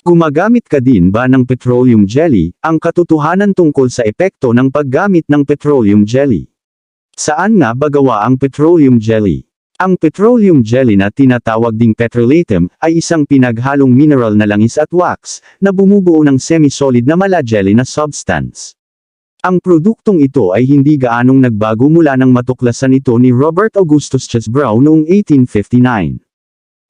Gumagamit ka din ba ng petroleum jelly? Ang katotohanan tungkol sa epekto ng paggamit ng petroleum jelly. Saan nga ba gawa ang petroleum jelly? Ang petroleum jelly na tinatawag ding petrolatum ay isang pinaghalong mineral na langis at wax na bumubuo ng semi-solid na mala-jelly na substance. Ang produktong ito ay hindi gaanong nagbago mula nang matuklasan ito ni Robert Augustus Chasbrough noong 1859.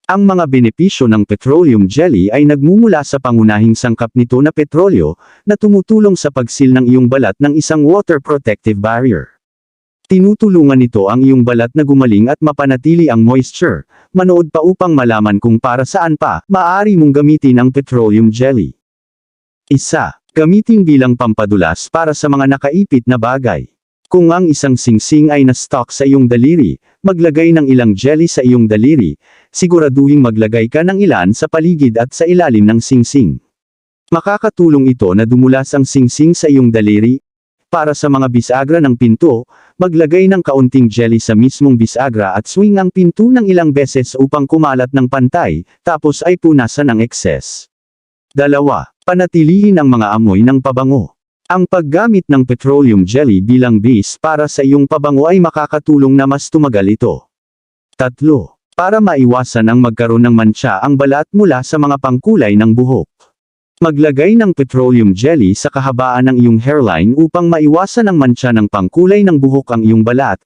Ang mga benepisyo ng petroleum jelly ay nagmumula sa pangunahing sangkap nito na petrolyo, na tumutulong sa pagsil ng iyong balat ng isang water protective barrier. Tinutulungan nito ang iyong balat na gumaling at mapanatili ang moisture. Manood pa upang malaman kung para saan pa maaari mong gamitin ang petroleum jelly. 1. Gamitin bilang pampadulas para sa mga nakaipit na bagay. Kung ang isang singsing ay na-stuck sa iyong daliri, maglagay ng ilang jelly sa iyong daliri. Siguraduhing maglagay ka ng ilan sa paligid at sa ilalim ng singsing. Makakatulong ito na dumulas ang singsing sa iyong daliri. Para sa mga bisagra ng pinto, maglagay ng kaunting jelly sa mismong bisagra at swing ang pinto ng ilang beses upang kumalat ng pantay, tapos ay punasan ang excess. 2. Panatilihin ang mga amoy ng pabango. Ang paggamit ng petroleum jelly bilang base para sa iyong pabango ay makakatulong na mas tumagal ito. 3. Para maiwasan ang magkaroon ng mantsa ang balat mula sa mga pangkulay ng buhok. Maglagay ng petroleum jelly sa kahabaan ng iyong hairline upang maiwasan ang mantsa ng pangkulay ng buhok ang iyong balat.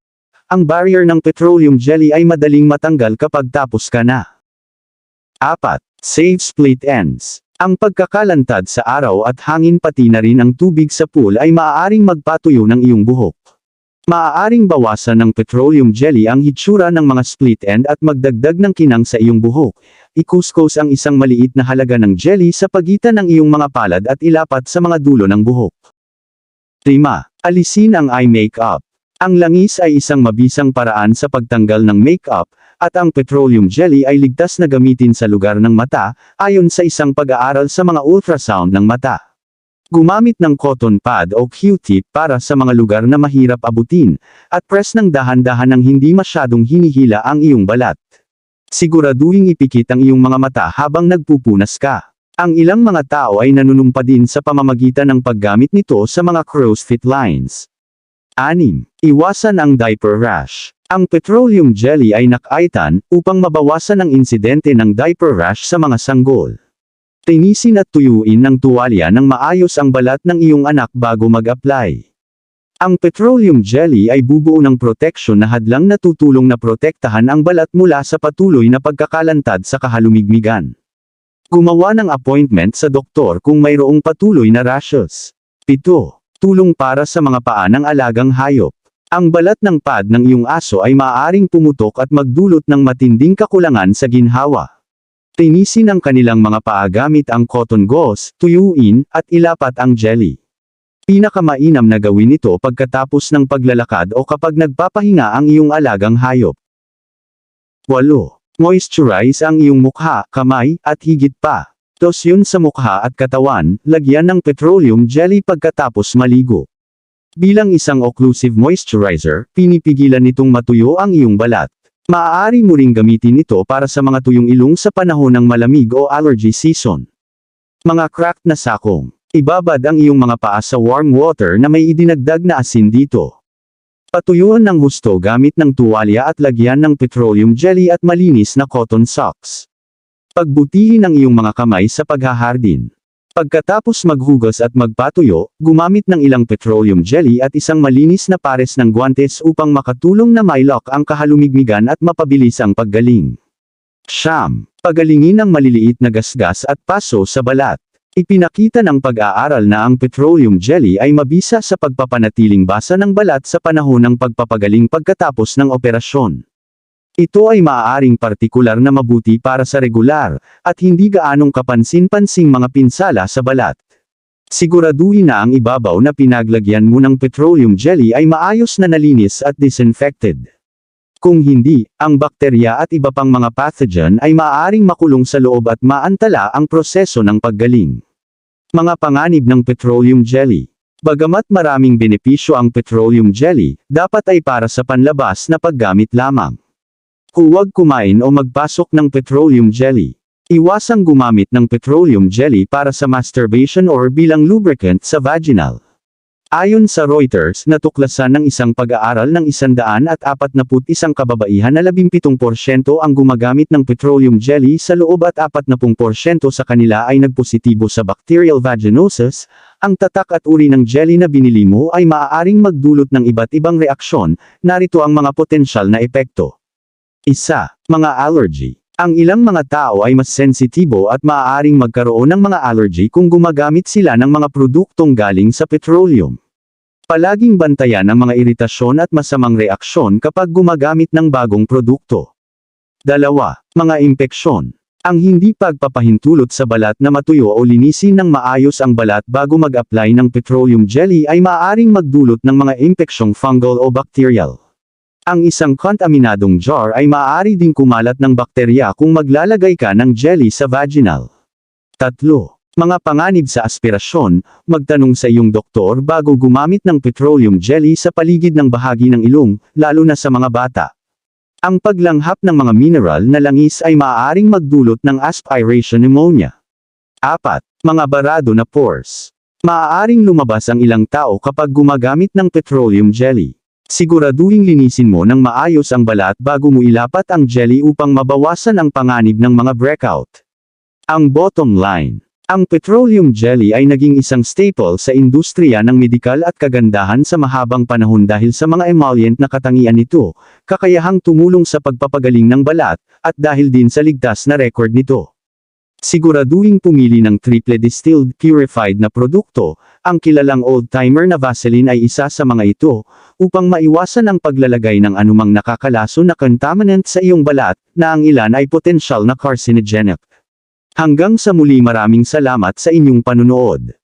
Ang barrier ng petroleum jelly ay madaling matanggal kapag tapos ka na. 4. Save split ends. Ang pagkakalantad sa araw at hangin pati na rin ang tubig sa pool ay maaaring magpatuyo ng iyong buhok. Maaaring bawasan ng petroleum jelly ang hitsura ng mga split end at magdagdag ng kinang sa iyong buhok. Ikuskus ang isang maliit na halaga ng jelly sa pagitan ng iyong mga palad at ilapat sa mga dulo ng buhok. 5. Alisin ang eye makeup. Ang langis ay isang mabisang paraan sa pagtanggal ng makeup, at ang petroleum jelly ay ligtas na gamitin sa lugar ng mata, ayon sa isang pag-aaral sa mga ultrasound ng mata. Gumamit ng cotton pad o Q-tip para sa mga lugar na mahirap abutin, at press ng dahan-dahan ng hindi masyadong hinihila ang iyong balat. Siguraduhing ipikit ang iyong mga mata habang nagpupunas ka. Ang ilang mga tao ay nanunumpa din sa pamamagitan ng paggamit nito sa mga crow's feet lines. 6. Iwasan ang diaper rash. Ang petroleum jelly ay nakaitan upang mabawasan ang insidente ng diaper rash sa mga sanggol. Tinisin at tuyuin ng tuwalya ng maayos ang balat ng iyong anak bago mag-apply. Ang petroleum jelly ay bubuo ng proteksyon na hadlang na tutulong na protektahan ang balat mula sa patuloy na pagkakalantad sa kahalumigmigan. Gumawa ng appointment sa doktor kung mayroong patuloy na rashes. 7. Tulong para sa mga paa ng alagang hayop. Ang balat ng pad ng iyong aso ay maaaring pumutok at magdulot ng matinding kakulangan sa ginhawa. Tinisin ang kanilang mga paa gamit ang cotton gauze, tuyuin, at ilapat ang jelly. Pinakamainam na gawin ito pagkatapos ng paglalakad o kapag nagpapahinga ang iyong alagang hayop. 8. Moisturize ang iyong mukha, kamay, at higit pa. Losyon sa mukha at katawan, lagyan ng petroleum jelly pagkatapos maligo. Bilang isang occlusive moisturizer, pinipigilan nitong matuyo ang iyong balat. Maaari mo ring gamitin ito para sa mga tuyong ilong sa panahon ng malamig o allergy season. Mga cracked na sakong. Ibabad ang iyong mga paa sa warm water na may idinagdag na asin dito. Patuyuan ng husto gamit ng tuwalya at lagyan ng petroleum jelly at malinis na cotton socks. Pagbutihin ang iyong mga kamay sa paghahardin. Pagkatapos maghugas at magpatuyo, gumamit ng ilang petroleum jelly at isang malinis na pares ng guwantes upang makatulong na mailok ang kahalumigmigan at mapabilis ang paggaling. 9. Pagalingin ang maliliit na gasgas at paso sa balat. Ipinakita ng pag-aaral na ang petroleum jelly ay mabisa sa pagpapanatiling basa ng balat sa panahon ng pagpapagaling pagkatapos ng operasyon. Ito ay maaaring partikular na mabuti para sa regular, at hindi gaanong kapansin-pansing mga pinsala sa balat. Siguraduhin na ang ibabaw na pinaglagyan mo ng petroleum jelly ay maayos na nalinis at disinfected. Kung hindi, ang bakterya at iba pang mga pathogen ay maaaring makulong sa loob at maantala ang proseso ng paggaling. Mga panganib ng petroleum jelly. Bagamat maraming benepisyo ang petroleum jelly, dapat ay para sa panlabas na paggamit lamang. Huwag kumain o magpasok ng petroleum jelly. Iwasang gumamit ng petroleum jelly para sa masturbation or bilang lubricant sa vaginal. Ayon sa Reuters, natuklasan ng isang pag-aaral ng 141 kababaihan na 17% ang gumagamit ng petroleum jelly sa loob at 40% sa kanila ay nagpositibo sa bacterial vaginosis. Ang tatak at uri ng jelly na binili mo ay maaaring magdulot ng iba't ibang reaksyon. Narito ang mga potensyal na epekto. 1. Mga allergy. Ang ilang mga tao ay mas sensitibo at maaaring magkaroon ng mga allergy kung gumagamit sila ng mga produktong galing sa petroleum. Palaging bantayan ang mga iritasyon at masamang reaksyon kapag gumagamit ng bagong produkto. 2. Mga impeksyon. Ang hindi pagpapahintulot sa balat na matuyo o linisin ng maayos ang balat bago mag-apply ng petroleum jelly ay maaaring magdulot ng mga impeksyong fungal o bacterial. Ang isang kontaminadong jar ay maaari ding kumalat ng bakterya kung maglalagay ka ng jelly sa vaginal. 3. Mga panganib sa aspirasyon, magtanong sa iyong doktor bago gumamit ng petroleum jelly sa paligid ng bahagi ng ilong, lalo na sa mga bata. Ang paglanghap ng mga mineral na langis ay maaaring magdulot ng aspiration pneumonia. 4. Mga barado na pores. Maaaring lumabas ang ilang tao kapag gumagamit ng petroleum jelly. Siguraduhing linisin mo ng maayos ang balat bago mo ilapat ang jelly upang mabawasan ang panganib ng mga breakout. Ang bottom line. Ang petroleum jelly ay naging isang staple sa industriya ng medikal at kagandahan sa mahabang panahon dahil sa mga emollient na katangian nito, kakayahang tumulong sa pagpapagaling ng balat, at dahil din sa ligtas na record nito. Siguraduhing pumili ng triple distilled purified na produkto. Ang kilalang old-timer na Vaseline ay isa sa mga ito, upang maiwasan ang paglalagay ng anumang nakakalason na contaminant sa iyong balat, na ang ilan ay potensyal na carcinogenic. Hanggang sa muli, maraming salamat sa inyong panunood.